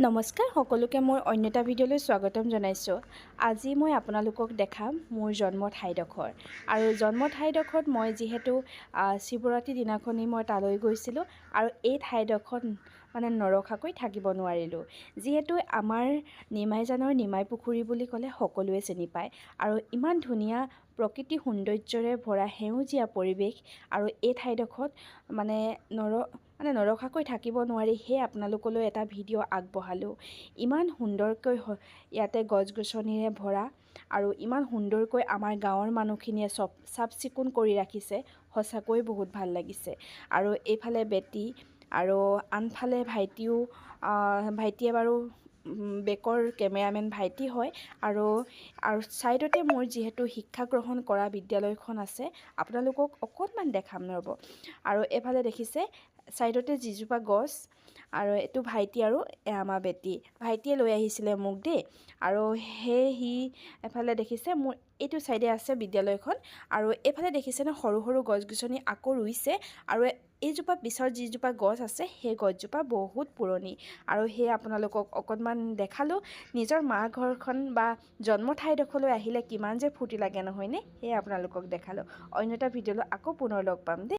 নমস্কাৰ সকলোকে মোৰ অন্য এটা ভিডিঅ'লৈ স্বাগতম জনাইছোঁ। আজি মই আপোনালোকক দেখাম মোৰ জন্ম ঠাইডোখৰ। আৰু জন্ম ঠাইডোখৰত মই যিহেতু শিৱৰাত্ৰি দিনাখনি মই তালৈ গৈছিলোঁ আৰু এই ঠাইডোখৰত মানে নৰখাকৈ থাকিব নোৱাৰিলোঁ। যিহেতু আমাৰ নিমাইজানৰ নিমাই পুখুৰী বুলি ক'লে সকলোৱে চিনি পায় আৰু ইমান ধুনীয়া প্ৰকৃতি সৌন্দৰ্যৰে ভৰা সেউজীয়া পৰিৱেশ আৰু এই ঠাইডোখৰত মানে নৰখাকৈ থাকিব নোৱাৰি সেয়ে আপোনালোকলৈ এটা ভিডিঅ' আগবঢ়ালোঁ। ইমান সুন্দৰকৈ ইয়াতে গছ-গছনিৰে ভৰা আৰু ইমান সুন্দৰকৈ আমাৰ গাঁৱৰ মানুহখিনিয়ে চাফ চিকুণ কৰি ৰাখিছে, সঁচাকৈ বহুত ভাল লাগিছে। আৰু এইফালে বেটী আৰু আনফালে ভাইটিয়ে বাৰু বেকৰ কেমেৰামেন ভাইটি হয় আৰু ছাইডতে মোৰ যিহেতু শিক্ষা গ্ৰহণ কৰা বিদ্যালয়খন আছে, আপোনালোকক অকণমান দেখাম ৰ'ব। আৰু এইফালে দেখিছে ছাইডতে যিজোপা গছ আৰু এইটো ভাইটি আৰু আমাৰ বেটী, ভাইটিয়ে লৈ আহিছিলে মোক দেই। আৰু সি এফালে দেখিছে মোৰ এইটো ছাইডে আছে বিদ্যালয়খন আৰু এইফালে দেখিছেনে সৰু সৰু গছ-গছনি আকৌ ৰুইছে আৰু এইজোপা পিছত যিজোপা গছ আছে সেই গছজোপা বহুত পুৰণি আৰু সেয়ে আপোনালোকক অকণমান দেখালোঁ। নিজৰ মা ঘৰখন বা জন্ম ঠাইডোখৰলৈ আহিলে কিমান যে ফূৰ্তি লাগে নহয়নে, সেয়ে আপোনালোকক দেখালোঁ। অন্য এটা ভিডিঅ'লৈ আকৌ পুনৰ লগ পাম দেই।